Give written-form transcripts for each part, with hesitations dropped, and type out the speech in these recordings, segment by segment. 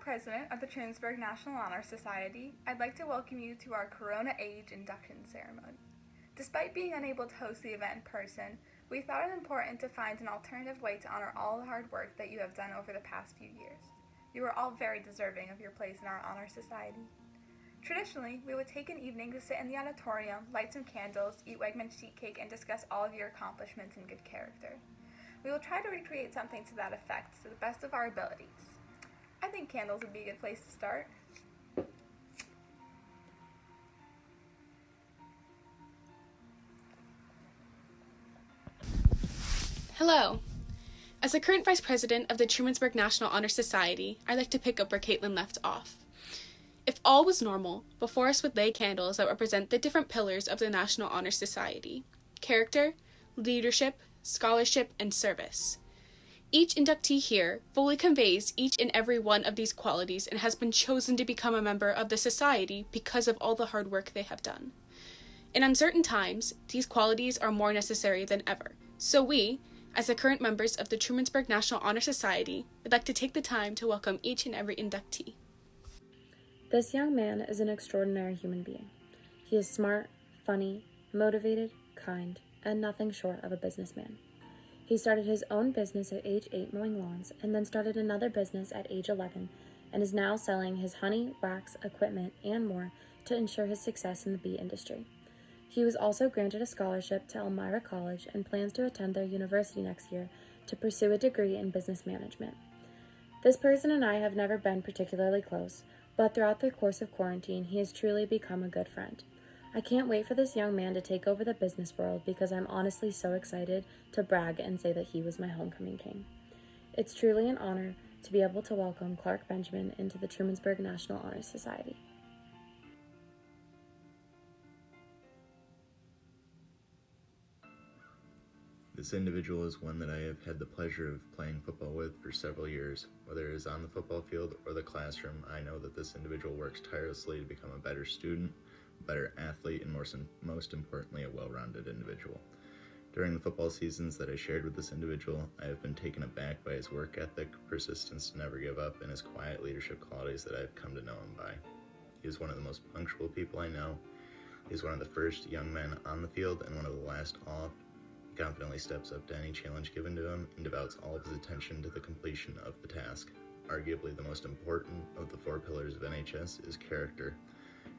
president of the Trumansburg National Honor Society, I'd like to welcome you to our Corona Age induction ceremony. Despite being unable to host the event in person, we thought it important to find an alternative way to honor all the hard work that you have done over the past few years. You are all very deserving of your place in our honor society. Traditionally, we would take an evening to sit in the auditorium, light some candles, eat Wegman sheet cake, and discuss all of your accomplishments and good character. We will try to recreate something to that effect to the best of our abilities. I think candles would be a good place to start. Hello. As the current Vice President of the Trumansburg National Honor Society, I'd like to pick up where Caitlin left off. If all was normal, before us would lay candles that represent the different pillars of the National Honor Society: character, leadership, scholarship, and service. Each inductee here fully conveys each and every one of these qualities and has been chosen to become a member of the society because of all the hard work they have done. In uncertain times, these qualities are more necessary than ever, so we, as the current members of the Trumansburg National Honor Society, would like to take the time to welcome each and every inductee. This young man is an extraordinary human being. He is smart, funny, motivated, kind, and nothing short of a businessman. He started his own business at age 8 mowing lawns, and then started another business at age 11, and is now selling his honey, wax, equipment, and more to ensure his success in the bee industry. He was also granted a scholarship to Elmira College and plans to attend their university next year to pursue a degree in business management. This person and I have never been particularly close, but throughout the course of quarantine, he has truly become a good friend. I can't wait for this young man to take over the business world because I'm honestly so excited to brag and say that he was my homecoming king. It's truly an honor to be able to welcome Clark Benjamin into the Trumansburg National Honor Society. This individual is one that I have had the pleasure of playing football with for several years. Whether it is on the football field or the classroom, I know that this individual works tirelessly to become a better student, a better athlete, and most importantly, a well-rounded individual. During the football seasons that I shared with this individual, I have been taken aback by his work ethic, persistence to never give up, and his quiet leadership qualities that I have come to know him by. He is one of the most punctual people I know. He is one of the first young men on the field and one of the last off. He confidently steps up to any challenge given to him and devotes all of his attention to the completion of the task. Arguably the most important of the 4 pillars of NHS is character,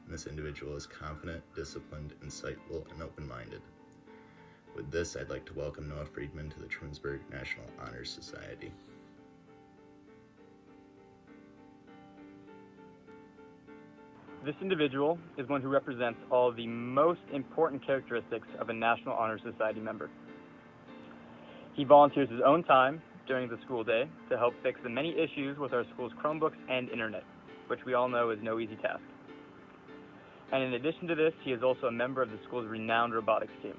and this individual is confident, disciplined, insightful, and open-minded. With this, I'd like to welcome Noah Friedman to the Trumansburg National Honor Society. This individual is one who represents all of the most important characteristics of a National Honor Society member. He volunteers his own time during the school day to help fix the many issues with our school's Chromebooks and internet, which we all know is no easy task. And in addition to this, he is also a member of the school's renowned robotics team.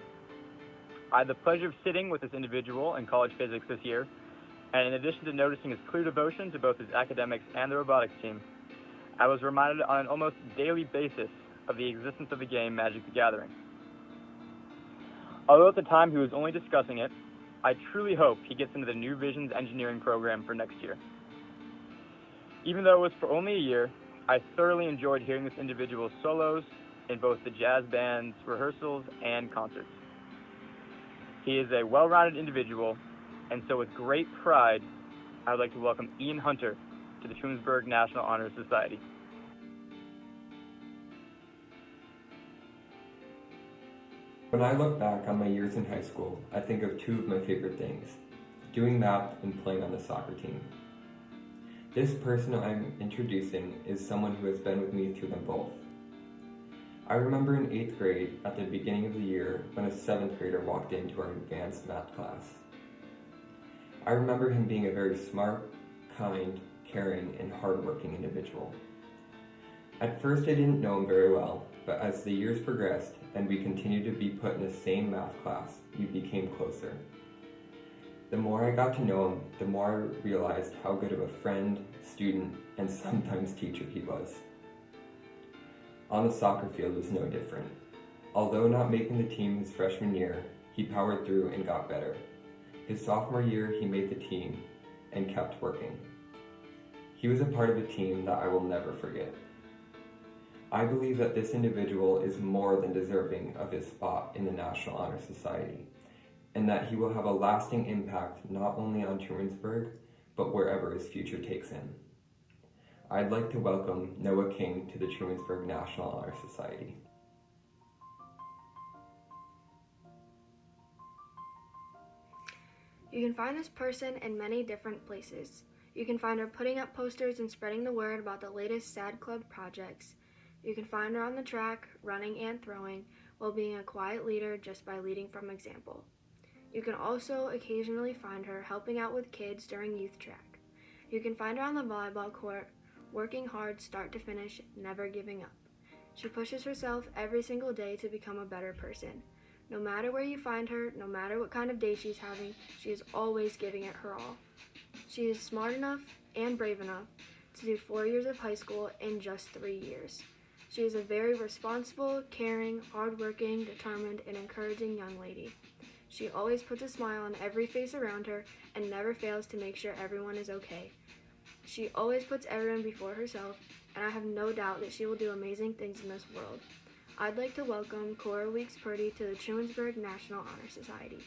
I had the pleasure of sitting with this individual in college physics this year, and in addition to noticing his clear devotion to both his academics and the robotics team, I was reminded on an almost daily basis of the existence of the game Magic the Gathering. Although at the time he was only discussing it, I truly hope he gets into the New Visions engineering program for next year. Even though it was for only a year, I thoroughly enjoyed hearing this individual's solos in both the jazz band's rehearsals and concerts. He is a well-rounded individual, and so with great pride, I would like to welcome Ian Hunter to the Trumansburg National Honor Society. When I look back on my years in high school, I think of 2 of my favorite things: doing math and playing on the soccer team. This person I'm introducing is someone who has been with me through them both. I remember in 8th grade, at the beginning of the year, when a 7th grader walked into our advanced math class. I remember him being a very smart, kind, caring, and hardworking individual. At first I didn't know him very well, but as the years progressed and we continued to be put in the same math class, we became closer. The more I got to know him, the more I realized how good of a friend, student, and sometimes teacher he was. On the soccer field was no different. Although not making the team his freshman year, he powered through and got better. His sophomore year, he made the team and kept working. He was a part of a team that I will never forget. I believe that this individual is more than deserving of his spot in the National Honor Society, and that he will have a lasting impact not only on Trumansburg, but wherever his future takes him. I'd like to welcome Noah King to the Trumansburg National Honor Society. You can find this person in many different places. You can find her putting up posters and spreading the word about the latest SAD Club projects. You can find her on the track, running and throwing, while being a quiet leader just by leading from example. You can also occasionally find her helping out with kids during youth track. You can find her on the volleyball court, working hard start to finish, never giving up. She pushes herself every single day to become a better person. No matter where you find her, no matter what kind of day she's having, she is always giving it her all. She is smart enough and brave enough to do 4 years of high school in just 3 years. She is a very responsible, caring, hardworking, determined, and encouraging young lady. She always puts a smile on every face around her and never fails to make sure everyone is okay. She always puts everyone before herself, and I have no doubt that she will do amazing things in this world. I'd like to welcome Cora Weeks-Purdy to the Trumansburg National Honor Society.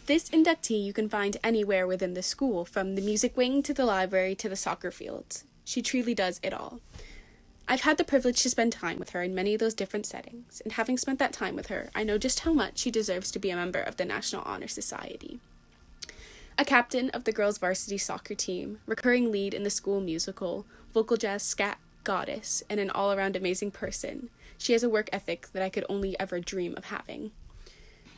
This inductee you can find anywhere within the school, from the music wing to the library to the soccer fields. She truly does it all. I've had the privilege to spend time with her in many of those different settings, and having spent that time with her, I know just how much she deserves to be a member of the National Honor Society. A captain of the girls' varsity soccer team, recurring lead in the school musical, vocal jazz scat goddess, and an all-around amazing person, she has a work ethic that I could only ever dream of having.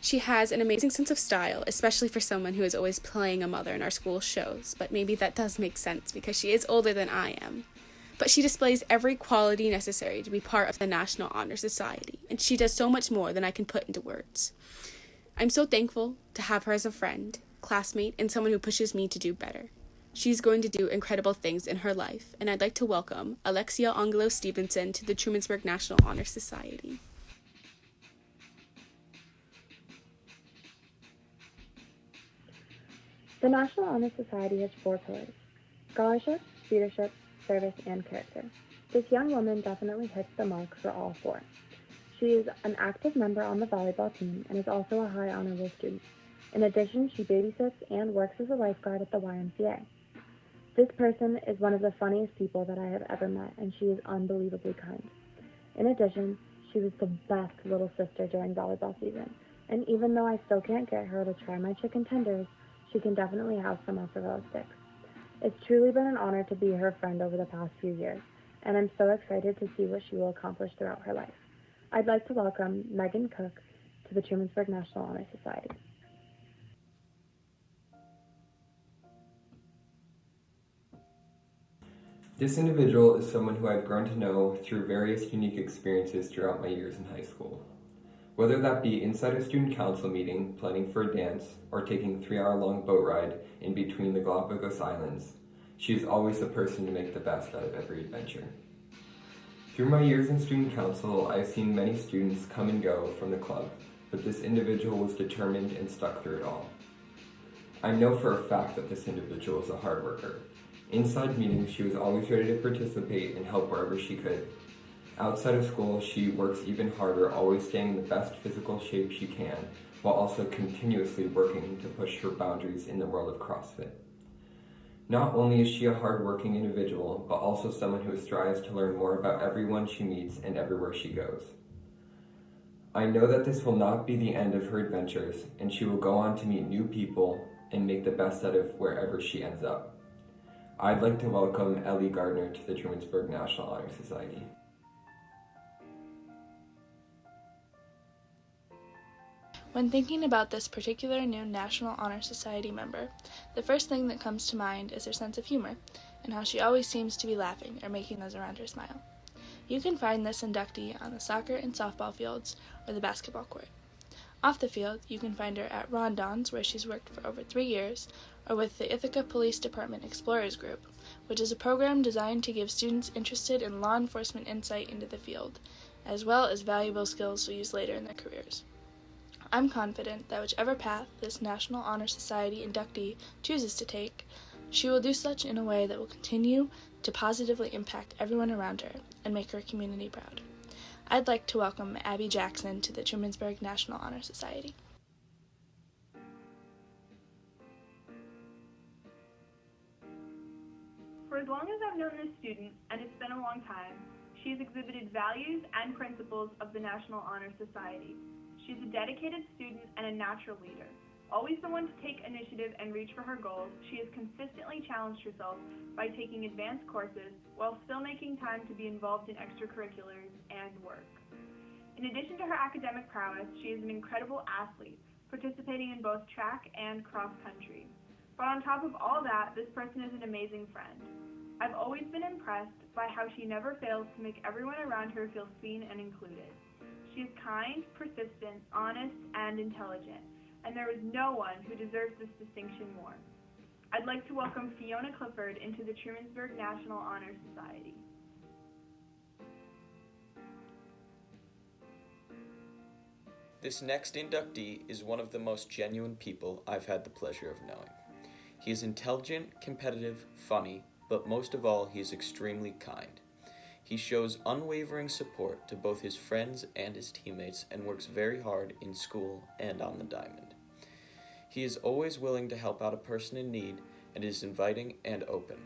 She has an amazing sense of style, especially for someone who is always playing a mother in our school shows, but maybe that does make sense because she is older than I am. But she displays every quality necessary to be part of the National Honor Society, and she does so much more than I can put into words. I'm so thankful to have her as a friend, classmate, and someone who pushes me to do better. She's going to do incredible things in her life, and I'd like to welcome Alexia Angelo-Stevenson to the Trumansburg National Honor Society. The National Honor Society has 4 pillars: scholarship, leadership, service, and character. This young woman definitely hits the mark for all 4. She is an active member on the volleyball team and is also a high honorable student. In addition, she babysits and works as a lifeguard at the YMCA. This person is one of the funniest people that I have ever met, and she is unbelievably kind. In addition, she was the best little sister during volleyball season, and even though I still can't get her to try my chicken tenders, she can definitely have some mozzarella sticks. It's truly been an honor to be her friend over the past few years, and I'm so excited to see what she will accomplish throughout her life. I'd like to welcome Megan Cook to the Trumansburg National Honor Society. This individual is someone who I've grown to know through various unique experiences throughout my years in high school. Whether that be inside a student council meeting, planning for a dance, or taking a 3-hour-long boat ride in between the Galapagos Islands, she is always the person to make the best out of every adventure. Through my years in student council, I have seen many students come and go from the club, but this individual was determined and stuck through it all. I know for a fact that this individual is a hard worker. Inside meetings, she was always ready to participate and help wherever she could. Outside of school, she works even harder, always staying in the best physical shape she can, while also continuously working to push her boundaries in the world of CrossFit. Not only is she a hard-working individual, but also someone who strives to learn more about everyone she meets and everywhere she goes. I know that this will not be the end of her adventures, and she will go on to meet new people and make the best out of wherever she ends up. I'd like to welcome Ellie Gardner to the Trumansburg National Honor Society. When thinking about this particular new National Honor Society member, the first thing that comes to mind is her sense of humor, and how she always seems to be laughing or making those around her smile. You can find this inductee on the soccer and softball fields or the basketball court. Off the field, you can find her at Rondons, where she's worked for over 3 years, or with the Ithaca Police Department Explorers Group, which is a program designed to give students interested in law enforcement insight into the field, as well as valuable skills to use later in their careers. I'm confident that whichever path this National Honor Society inductee chooses to take, she will do such in a way that will continue to positively impact everyone around her and make her community proud. I'd like to welcome Abby Jackson to the Trumansburg National Honor Society. For as long as I've known this student, and it's been a long time, she has exhibited values and principles of the National Honor Society. She's a dedicated student and a natural leader. Always the one to take initiative and reach for her goals, she has consistently challenged herself by taking advanced courses while still making time to be involved in extracurriculars and work. In addition to her academic prowess, she is an incredible athlete, participating in both track and cross country. But on top of all that, this person is an amazing friend. I've always been impressed by how she never fails to make everyone around her feel seen and included. She is kind, persistent, honest, and intelligent, and there is no one who deserves this distinction more. I'd like to welcome Fiona Clifford into the Trumansburg National Honor Society. This next inductee is one of the most genuine people I've had the pleasure of knowing. He is intelligent, competitive, funny, but most of all, he is extremely kind. He shows unwavering support to both his friends and his teammates and works very hard in school and on the diamond. He is always willing to help out a person in need and is inviting and open.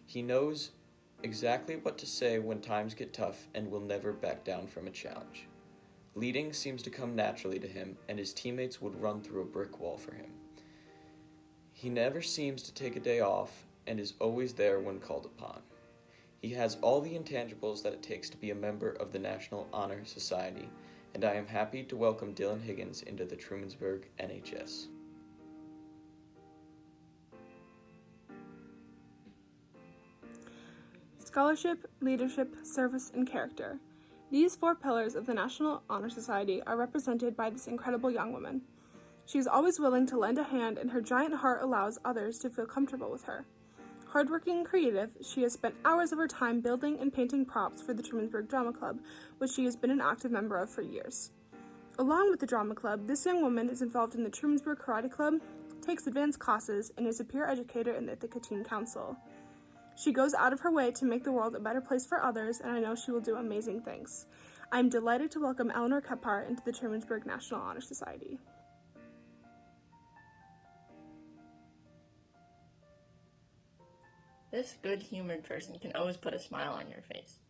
He knows exactly what to say when times get tough and will never back down from a challenge. Leading seems to come naturally to him, and his teammates would run through a brick wall for him. He never seems to take a day off and is always there when called upon. He has all the intangibles that it takes to be a member of the National Honor Society, and I am happy to welcome Dylan Higgins into the Trumansburg NHS. Scholarship, leadership, service, and character. These 4 pillars of the National Honor Society are represented by this incredible young woman. She is always willing to lend a hand, and her giant heart allows others to feel comfortable with her. Hardworking and creative, she has spent hours of her time building and painting props for the Trumansburg Drama Club, which she has been an active member of for years. Along with the Drama Club, this young woman is involved in the Trumansburg Karate Club, takes advanced classes, and is a peer educator in the Ithaca Teen Council. She goes out of her way to make the world a better place for others, and I know she will do amazing things. I am delighted to welcome Eleanor Kephart into the Trumansburg National Honor Society. This good-humored person can always put a smile on your face.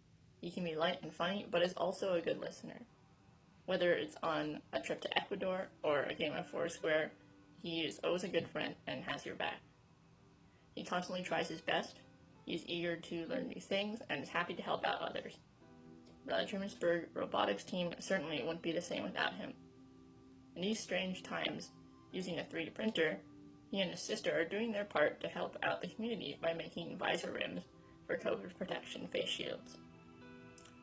He can be light and funny, but is also a good listener. Whether it's on a trip to Ecuador or a game of Foursquare, he is always a good friend and has your back. He constantly tries his best. He is eager to learn new things and is happy to help out others. The Trumansburg robotics team certainly wouldn't be the same without him. In these strange times, using a 3D printer, he and his sister are doing their part to help out the community by making visor rims for COVID protection face shields.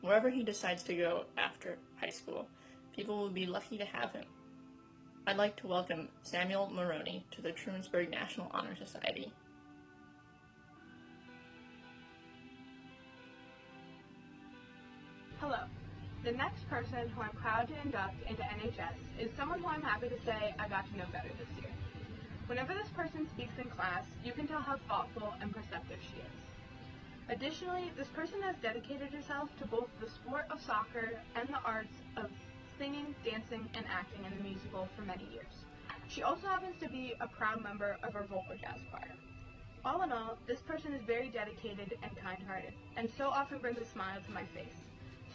Wherever he decides to go after high school, people will be lucky to have him. I'd like to welcome Samuel Maroney to the Trumansburg National Honor Society. Hello. The next person who I'm proud to induct into NHS is someone who I'm happy to say I got to know better this year. Whenever this person speaks in class, you can tell how thoughtful and perceptive she is. Additionally, this person has dedicated herself to both the sport of soccer and the arts of singing, dancing, and acting in the musical for many years. She also happens to be a proud member of our vocal jazz choir. All in all, this person is very dedicated and kind-hearted, and so often brings a smile to my face.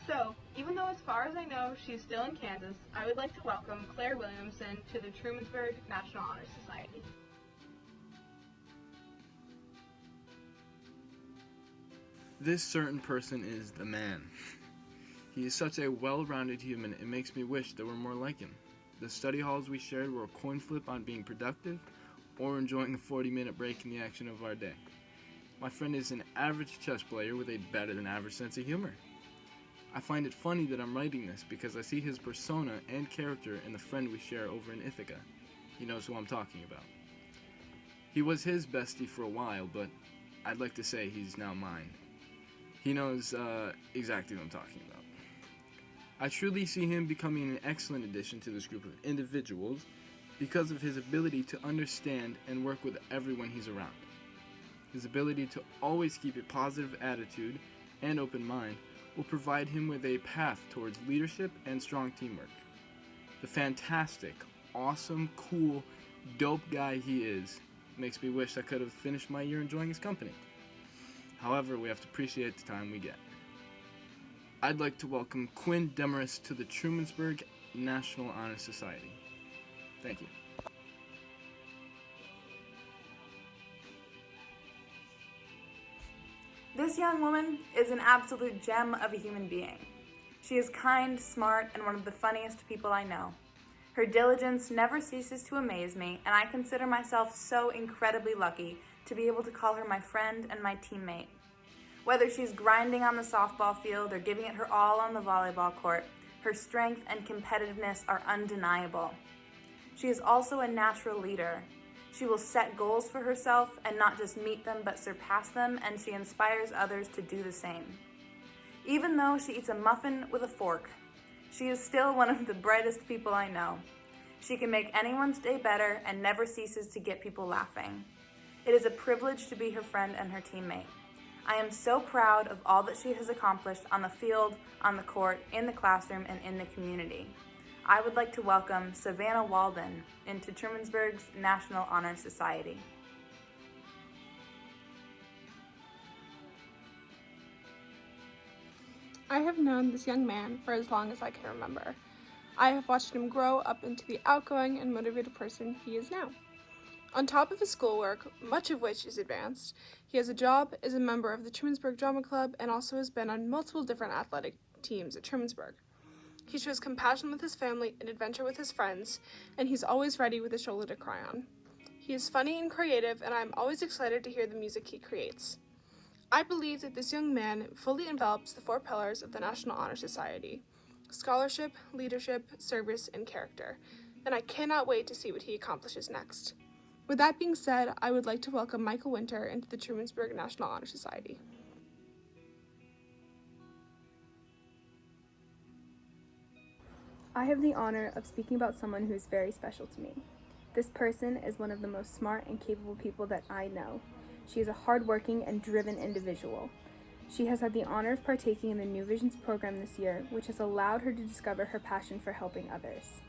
So, even though as far as I know she's still in Kansas, I would like to welcome Claire Williamson to the Trumansburg National Honor Society. This certain person is the man. He is such a well-rounded human, it makes me wish there were more like him. The study halls we shared were a coin flip on being productive or enjoying a 40-minute break in the action of our day. My friend is an average chess player with a better-than-average sense of humor. I find it funny that I'm writing this because I see his persona and character in the friend we share over in Ithaca. He knows who I'm talking about. He was his bestie for a while, but I'd like to say he's now mine. He knows exactly what I'm talking about. I truly see him becoming an excellent addition to this group of individuals because of his ability to understand and work with everyone he's around. His ability to always keep a positive attitude and open mind will provide him with a path towards leadership and strong teamwork. The fantastic, awesome, cool, dope guy he is makes me wish I could have finished my year enjoying his company. However, we have to appreciate the time we get. I'd like to welcome Quinn Demarest to the Trumansburg National Honor Society. Thank you. This young woman is an absolute gem of a human being. She is kind, smart, and one of the funniest people I know. Her diligence never ceases to amaze me, and I consider myself so incredibly lucky to be able to call her my friend and my teammate. Whether she's grinding on the softball field or giving it her all on the volleyball court, her strength and competitiveness are undeniable. She is also a natural leader. She will set goals for herself and not just meet them but surpass them, and she inspires others to do the same. Even though she eats a muffin with a fork, she is still one of the brightest people I know. She can make anyone's day better and never ceases to get people laughing. It is a privilege to be her friend and her teammate. I am so proud of all that she has accomplished on the field, on the court, in the classroom, and in the community. I would like to welcome Savannah Walden into Trumansburg's National Honor Society. I have known this young man for as long as I can remember. I have watched him grow up into the outgoing and motivated person he is now. On top of his schoolwork, much of which is advanced, he has a job as a member of the Trumansburg Drama Club and also has been on multiple different athletic teams at Trumansburg. He shows compassion with his family and adventure with his friends, and he's always ready with a shoulder to cry on. He is funny and creative, and I'm always excited to hear the music he creates. I believe that this young man fully envelops the 4 pillars of the National Honor Society: scholarship, leadership, service, and character, and I cannot wait to see what he accomplishes next. With that being said, I would like to welcome Michael Winter into the Trumansburg National Honor Society. I have the honor of speaking about someone who is very special to me. This person is one of the most smart and capable people that I know. She is a hardworking and driven individual. She has had the honor of partaking in the New Visions program this year, which has allowed her to discover her passion for helping others.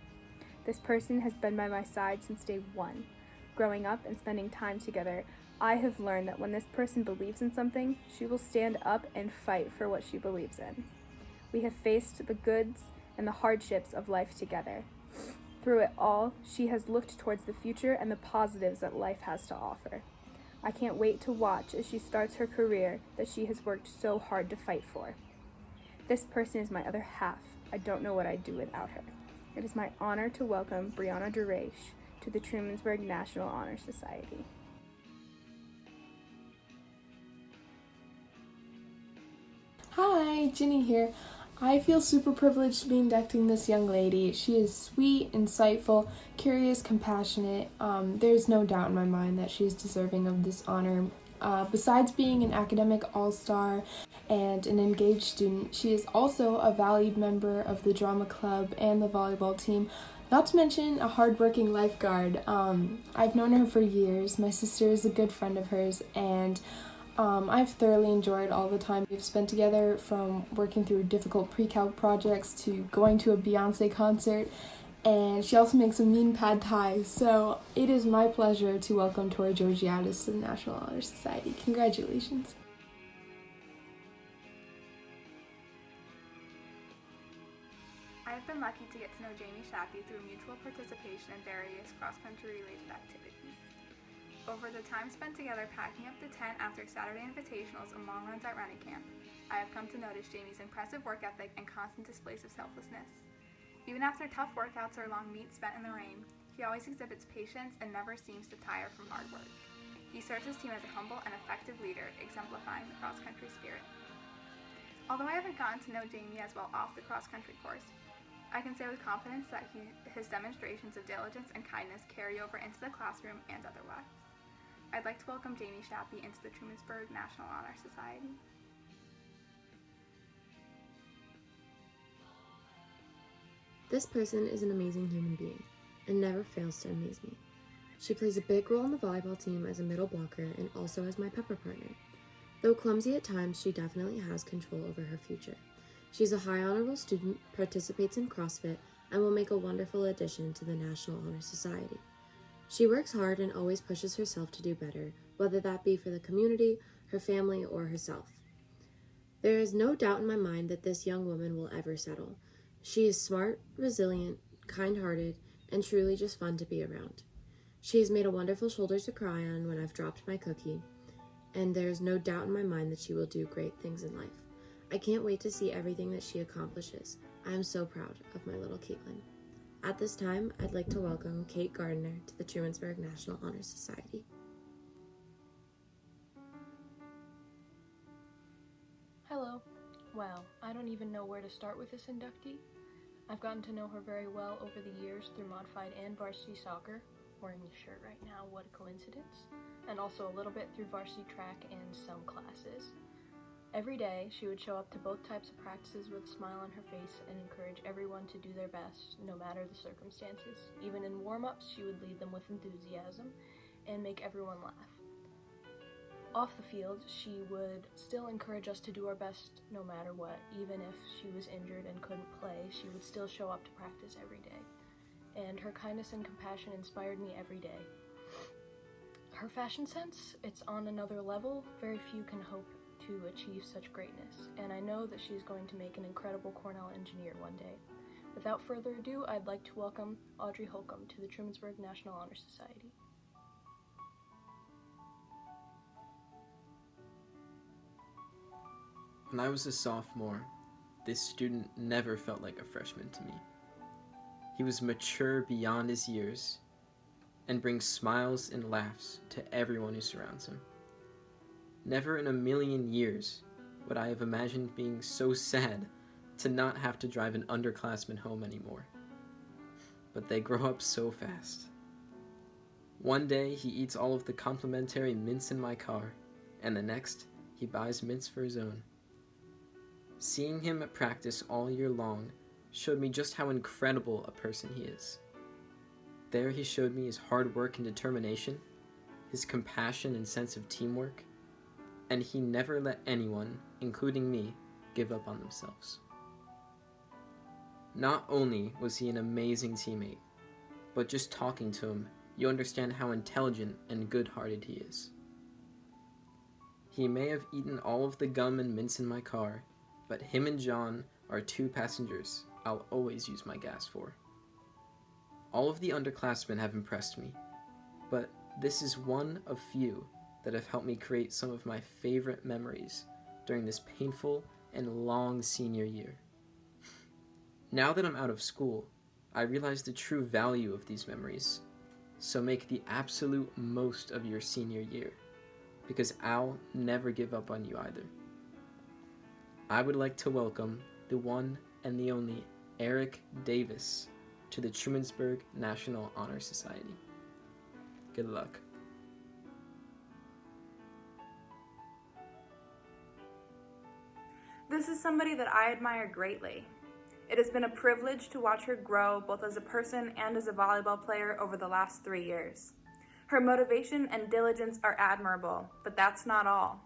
This person has been by my side since day one. Growing up and spending time together, I have learned that when this person believes in something, she will stand up and fight for what she believes in. We have faced the goods and the hardships of life together. Through it all, she has looked towards the future and the positives that life has to offer. I can't wait to watch as she starts her career that she has worked so hard to fight for. This person is my other half. I don't know what I'd do without her. It is my honor to welcome Brianna Dureish to the Trumansburg National Honor Society. Hi, Ginny here. I feel super privileged to be inducting this young lady. She is sweet, insightful, curious, compassionate. There's no doubt in my mind that she's deserving of this honor. Besides being an academic all-star and an engaged student, she is also a valued member of the drama club and the volleyball team, not to mention a hardworking lifeguard. I've known her for years. My sister is a good friend of hers, and I've thoroughly enjoyed all the time we've spent together, from working through difficult pre-calc projects to going to a Beyonce concert, and she also makes a mean pad thai, so it is my pleasure to welcome Tori Georgiadis to the National Honor Society. Congratulations. I've been lucky to get to know Jamie Shappy through mutual participation in various cross-country related activities. Over the time spent together packing up the tent after Saturday invitationals and long runs at running camp, I have come to notice Jamie's impressive work ethic and constant displays of selflessness. Even after tough workouts or long meets spent in the rain, he always exhibits patience and never seems to tire from hard work. He serves his team as a humble and effective leader, exemplifying the cross-country spirit. Although I haven't gotten to know Jamie as well off the cross-country course, I can say with confidence that his demonstrations of diligence and kindness carry over into the classroom and otherwise. I'd like to welcome Jamie Shappy into the Trumansburg National Honor Society. This person is an amazing human being and never fails to amaze me. She plays a big role in the volleyball team as a middle blocker and also as my pepper partner. Though clumsy at times, she definitely has control over her future. She's a high honorable student, participates in CrossFit, and will make a wonderful addition to the National Honor Society. She works hard and always pushes herself to do better, whether that be for the community, her family, or herself. There is no doubt in my mind that this young woman will ever settle. She is smart, resilient, kind-hearted, and truly just fun to be around. She has made a wonderful shoulder to cry on when I've dropped my cookie, and there is no doubt in my mind that she will do great things in life. I can't wait to see everything that she accomplishes. I am so proud of my little Caitlin. At this time, I'd like to welcome Kate Gardner to the Trumansburg National Honor Society. Hello. Wow, I don't even know where to start with this inductee. I've gotten to know her very well over the years through modified and varsity soccer, wearing the shirt right now, what a coincidence, and also a little bit through varsity track and some classes. Every day, she would show up to both types of practices with a smile on her face and encourage everyone to do their best, no matter the circumstances. Even in warm-ups, she would lead them with enthusiasm and make everyone laugh. Off the field, she would still encourage us to do our best no matter what. Even if she was injured and couldn't play, she would still show up to practice every day. And her kindness and compassion inspired me every day. Her fashion sense, it's on another level. Very few can hope to achieve such greatness, and I know that she's going to make an incredible Cornell engineer one day. Without further ado, I'd like to welcome Audrey Holcomb to the Trumansburg National Honor Society. When I was a sophomore, this student never felt like a freshman to me. He was mature beyond his years and brings smiles and laughs to everyone who surrounds him. Never in a million years would I have imagined being so sad to not have to drive an underclassman home anymore. But they grow up so fast. One day he eats all of the complimentary mints in my car, and the next he buys mints for his own. Seeing him at practice all year long showed me just how incredible a person he is. There he showed me his hard work and determination, his compassion and sense of teamwork, and he never let anyone, including me, give up on themselves. Not only was he an amazing teammate, but just talking to him, you understand how intelligent and good-hearted he is. He may have eaten all of the gum and mints in my car, but him and John are two passengers I'll always use my gas for. All of the underclassmen have impressed me, but this is one of few that have helped me create some of my favorite memories during this painful and long senior year. Now that I'm out of school, I realize the true value of these memories, so make the absolute most of your senior year, because I'll never give up on you either. I would like to welcome the one and the only Eric Davis to the Trumansburg National Honor Society. Good luck. This is somebody that I admire greatly. It has been a privilege to watch her grow both as a person and as a volleyball player over the last 3 years. Her motivation and diligence are admirable, but that's not all.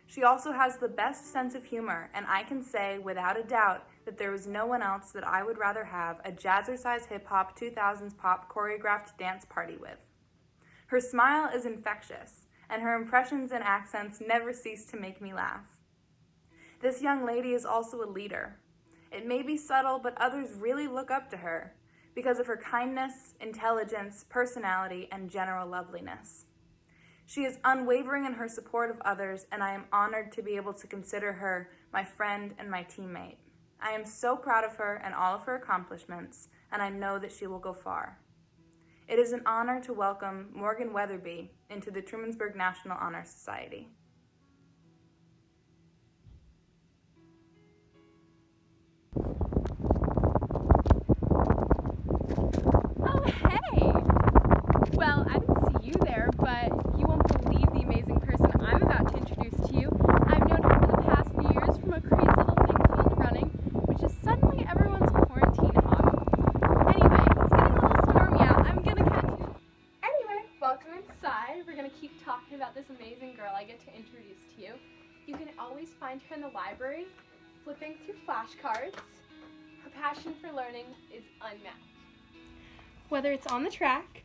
She also has the best sense of humor, and I can say without a doubt that there is no one else that I would rather have a jazzercise hip-hop 2000s pop choreographed dance party with. Her smile is infectious, and her impressions and accents never cease to make me laugh. This young lady is also a leader. It may be subtle, but others really look up to her because of her kindness, intelligence, personality, and general loveliness. She is unwavering in her support of others, and I am honored to be able to consider her my friend and my teammate. I am so proud of her and all of her accomplishments, and I know that she will go far. It is an honor to welcome Morgan Weatherby into the Trumansburg National Honor Society. Oh, hey! Well, I didn't see you there, but you won't believe the amazing person I'm about to introduce to you. I've known her for the past few years from a crazy little thing called running, which is suddenly everyone's quarantine hobby. always find her in the library, flipping through flashcards. Her passion for learning is unmatched. Whether it's on the track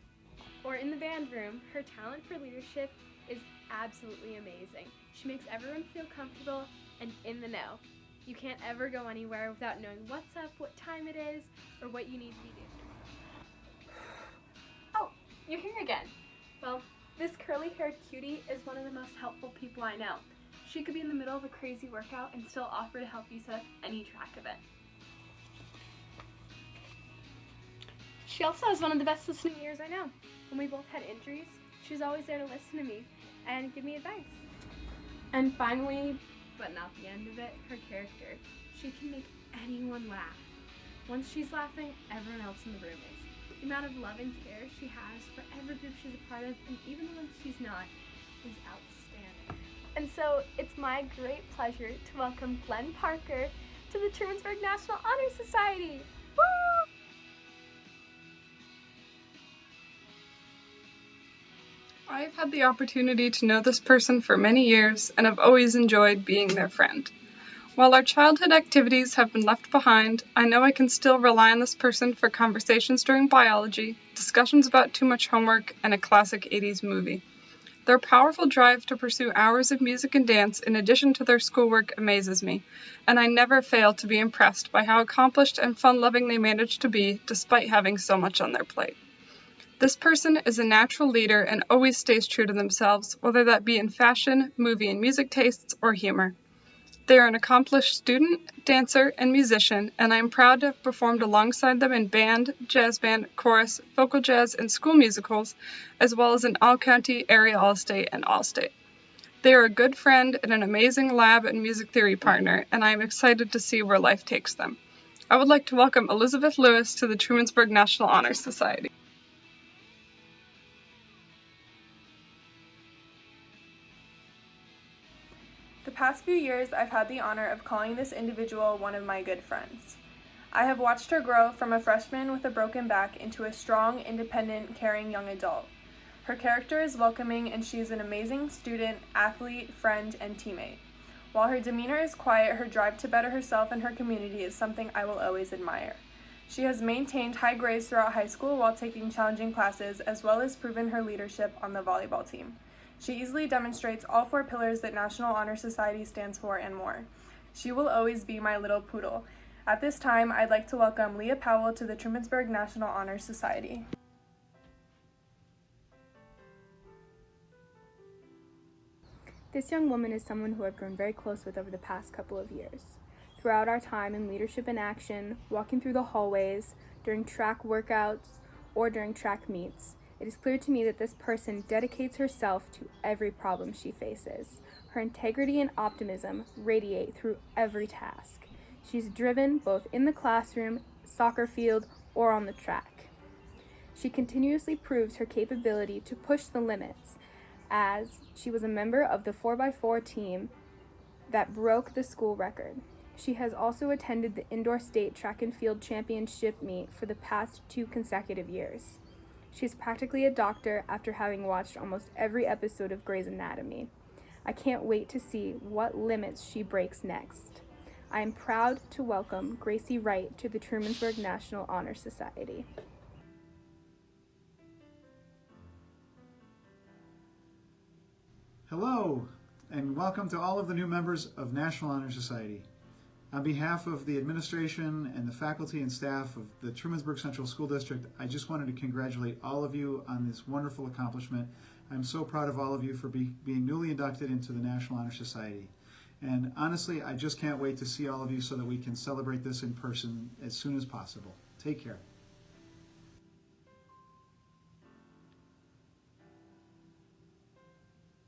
or in the band room, her talent for leadership is absolutely amazing. She makes everyone feel comfortable and in the know. You can't ever go anywhere without knowing what's up, what time it is, or what you need to be doing. Oh, you're here again. Well, this curly-haired cutie is one of the most helpful people I know. She could be in the middle of a crazy workout and still offer to help you set up any track event. She also has one of the best listening ears I know. When we both had injuries, she was always there to listen to me and give me advice. And finally, but not the end of it, her character. She can make anyone laugh. Once she's laughing, everyone else in the room is. The amount of love and care she has for every group she's a part of, and even when she's not, is outstanding. And so it's my great pleasure to welcome Glenn Parker to the Trumansburg National Honor Society. Woo! I've had the opportunity to know this person for many years and have always enjoyed being their friend. While our childhood activities have been left behind, I know I can still rely on this person for conversations during biology, discussions about too much homework, and a classic 80s movie. Their powerful drive to pursue hours of music and dance in addition to their schoolwork amazes me, and I never fail to be impressed by how accomplished and fun-loving they manage to be despite having so much on their plate. This person is a natural leader and always stays true to themselves, whether that be in fashion, movie and music tastes, or humor. They are an accomplished student, dancer, and musician, and I am proud to have performed alongside them in band, jazz band, chorus, vocal jazz, and school musicals, as well as in all-county, area all-state, and all-state. They are a good friend and an amazing lab and music theory partner, and I am excited to see where life takes them. I would like to welcome Elizabeth Lewis to the Trumansburg National Honor Society. The past few years, I've had the honor of calling this individual one of my good friends. I have watched her grow from a freshman with a broken back into a strong, independent, caring young adult. Her character is welcoming and she is an amazing student, athlete, friend, and teammate. While her demeanor is quiet, her drive to better herself and her community is something I will always admire. She has maintained high grades throughout high school while taking challenging classes, as well as proven her leadership on the volleyball team. She easily demonstrates all 4 pillars that National Honor Society stands for and more. She will always be my little poodle. At this time, I'd like to welcome Leah Powell to the Trumansburg National Honor Society. This young woman is someone who I've grown very close with over the past couple of years. Throughout our time in Leadership in Action, walking through the hallways, during track workouts, or during track meets, it is clear to me that this person dedicates herself to every problem she faces. Her integrity and optimism radiate through every task. She's driven both in the classroom, soccer field, or on the track. She continuously proves her capability to push the limits, as she was a member of the 4x4 team that broke the school record. She has also attended the Indoor State Track and Field Championship meet for the past 2 consecutive years. She's practically a doctor after having watched almost every episode of Grey's Anatomy. I can't wait to see what limits she breaks next. I am proud to welcome Gracie Wright to the Trumansburg National Honor Society. Hello, and welcome to all of the new members of National Honor Society. On behalf of the administration and the faculty and staff of the Trumansburg Central School District, I just wanted to congratulate all of you on this wonderful accomplishment. I'm so proud of all of you for being newly inducted into the National Honor Society. And honestly, I just can't wait to see all of you so that we can celebrate this in person as soon as possible. Take care.